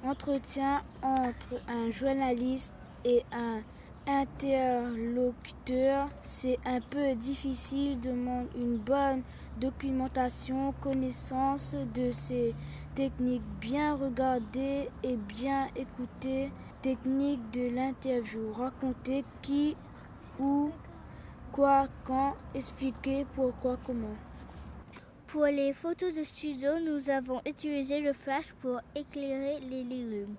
entretien entre un journaliste et un interlocuteur, c'est un peu difficile, demande une bonne documentation, connaissance de ces techniques, bien regarder et bien écouter, technique de l'interview, raconter qui, où, quoi, quand, expliquer pourquoi, comment. Pour les photos de studio, nous avons utilisé le flash pour éclairer les légumes.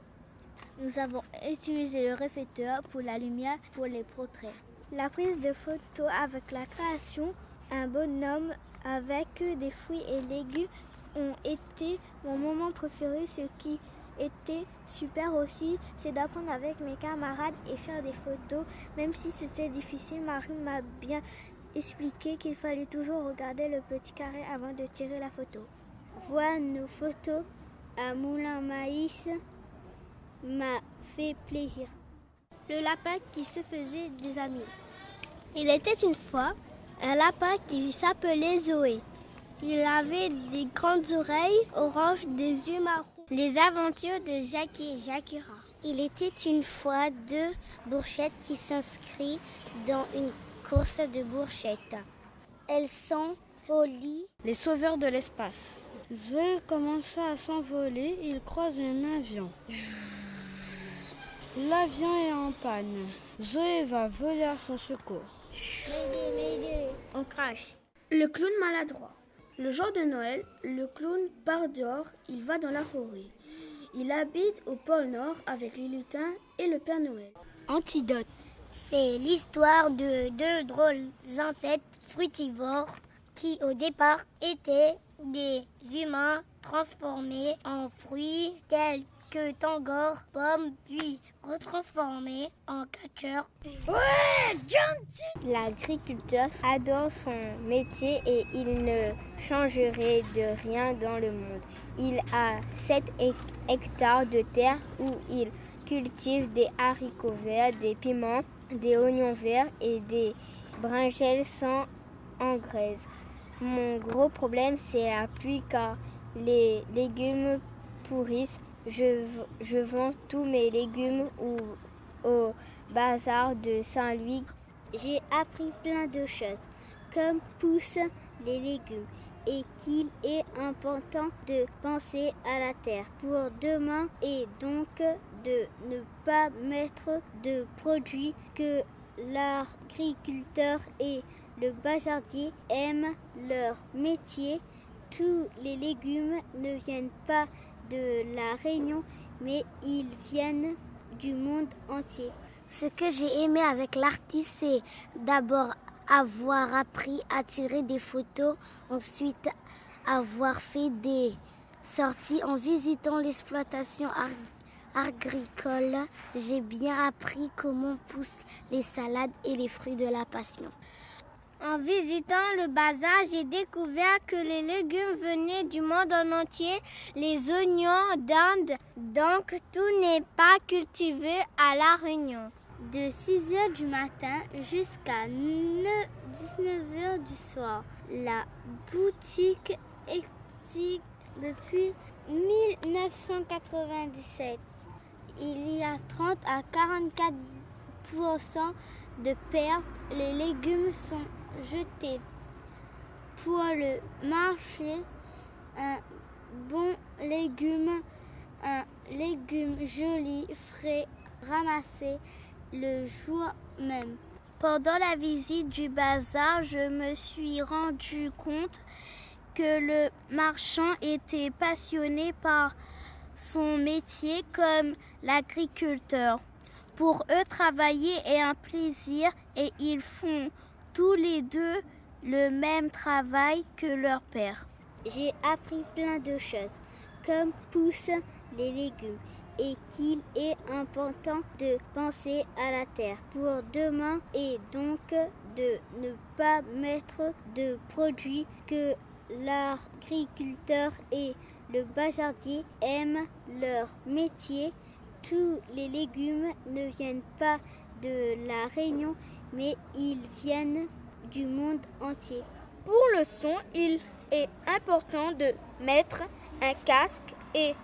Nous avons utilisé le réflecteur pour la lumière pour les portraits. La prise de photos avec la création, un bonhomme avec des fruits et légumes ont été mon moment préféré. Ce qui était super aussi, c'est d'apprendre avec mes camarades et faire des photos. Même si c'était difficile, Marie m'a bien expliqué qu'il fallait toujours regarder le petit carré avant de tirer la photo. Voir nos photos à Moulin Maïs m'a fait plaisir. Le lapin qui se faisait des amis. Il était une fois un lapin qui s'appelait Zoé. Il avait des grandes oreilles oranges, des yeux marrons. Les aventures de Jackie et Jacquira. Il était une fois deux bourgettes qui s'inscrivent dans une course de bourgettes. Elles sont polies. Les sauveurs de l'espace. Zoé commença à s'envoler, il croise un avion. L'avion est en panne. Zoé va voler à son secours. M'aidez, on crache. Le clown maladroit. Le jour de Noël, le clown part dehors, il va dans la forêt. Il habite au pôle Nord avec les lutins et le Père Noël. Antidote. C'est l'histoire de deux drôles insectes frutivores qui au départ étaient des humains transformés en fruits tels que tangor, pomme, puis retransformés en catcheurs. Ouais, gentil! L'agriculteur adore son métier et il ne changerait de rien dans le monde. Il a 7 hectares de terre où il cultive des haricots verts, des piments, des oignons verts et des brinjelles sans engrais. Mon gros problème, c'est la pluie car les légumes pourrissent. Je vends tous mes légumes au bazar de Saint-Louis. J'ai appris plein de choses, comme poussent les légumes et qu'il est important de penser à la terre pour demain et donc de ne pas mettre de produits que l'agriculteur et le bazardier aiment leur métier. Tous les légumes ne viennent pas de la Réunion, mais ils viennent du monde entier. Ce que j'ai aimé avec l'artiste, c'est d'abord avoir appris à tirer des photos, ensuite avoir fait des sorties en visitant l'exploitation agricole. J'ai bien appris comment poussent les salades et les fruits de la passion. En visitant le bazar, j'ai découvert que les légumes venaient du monde en entier, les oignons d'Inde, donc tout n'est pas cultivé à La Réunion. De 6h du matin jusqu'à 19h du soir, la boutique existe depuis 1997. Il y a 30 à 44% de pertes. Les légumes sont jetés. Pour le marché, un bon légume, un légume joli, frais, ramassé le jour même. Pendant la visite du bazar, je me suis rendu compte que le marchand était passionné par son métier comme l'agriculteur. Pour eux, travailler est un plaisir et ils font tous les deux le même travail que leur père. J'ai appris plein de choses, comme poussent les légumes et qu'il est important de penser à la terre pour demain et donc de ne pas mettre de produits que l'agriculteur et le bazardier aiment leur métier. Tous les légumes ne viennent pas de la Réunion, mais ils viennent du monde entier. Pour le son, il est important de mettre un casque et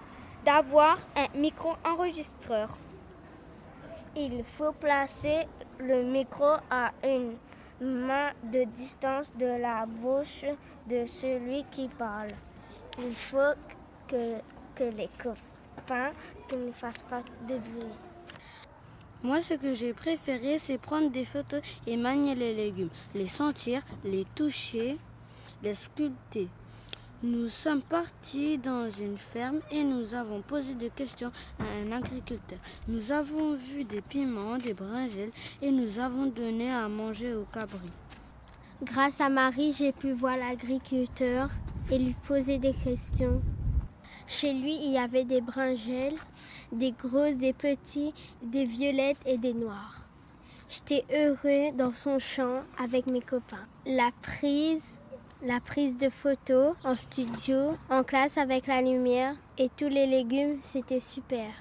d'avoir un micro-enregistreur. Il faut placer le micro à une main de distance de la bouche de celui qui parle. Il faut que les copains ne fassent pas de bruit. Moi, ce que j'ai préféré, c'est prendre des photos et manier les légumes, les sentir, les toucher, les sculpter. Nous sommes partis dans une ferme et nous avons posé des questions à un agriculteur. Nous avons vu des piments, des brinjelles et nous avons donné à manger aux cabris. Grâce à Marie, j'ai pu voir l'agriculteur et lui poser des questions. Chez lui, il y avait des brinjelles, des grosses, des petits, des violettes et des noirs. J'étais heureux dans son champ avec mes copains. La prise de photos en studio, en classe avec la lumière et tous les légumes, c'était super.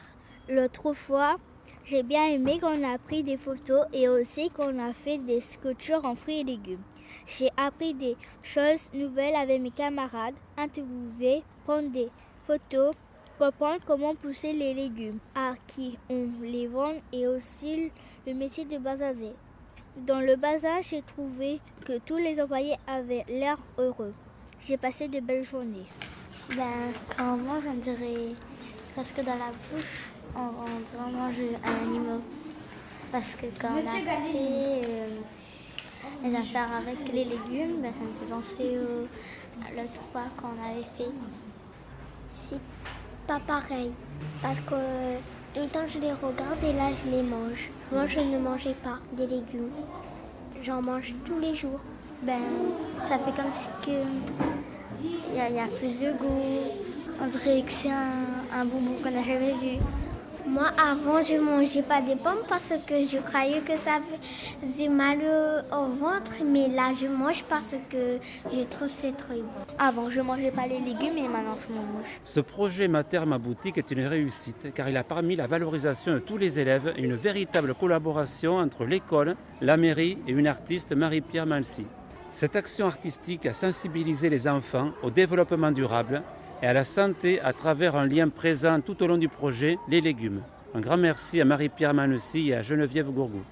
L'autre fois, j'ai bien aimé qu'on a pris des photos et aussi qu'on a fait des sculptures en fruits et légumes. J'ai appris des choses nouvelles avec mes camarades, interviewer, prendre des photos, comprendre comment pousser les légumes, à qui on les vend et aussi le métier de bazarder. Dans le bazar, j'ai trouvé que tous les employés avaient l'air heureux. J'ai passé de belles journées. Quand on mange, on dirait presque dans la bouche, on dirait on mange un animal. Parce que quand on a fait les affaires avec les légumes, ça me fait penser à l'autre fois qu'on avait fait. C'est pas pareil, parce que tout le temps je les regarde et là je les mange. Moi je ne mangeais pas des légumes, j'en mange tous les jours. Ça fait comme si il y a plus de goût, on dirait que c'est un bonbon qu'on n'a jamais vu. Moi avant je mangeais pas des pommes parce que je croyais que ça faisait mal au ventre, mais là je mange parce que je trouve que c'est très bon. Avant, je mangeais pas les légumes et maintenant je mange. Ce projet Ma Terre, ma boutique est une réussite car il a permis la valorisation de tous les élèves et une véritable collaboration entre l'école, la mairie et une artiste, Marie-Pierre Malcy. Cette action artistique a sensibilisé les enfants au développement durable et à la santé à travers un lien présent tout au long du projet, les légumes. Un grand merci à Marie-Pierre Malcy et à Geneviève Gourgou.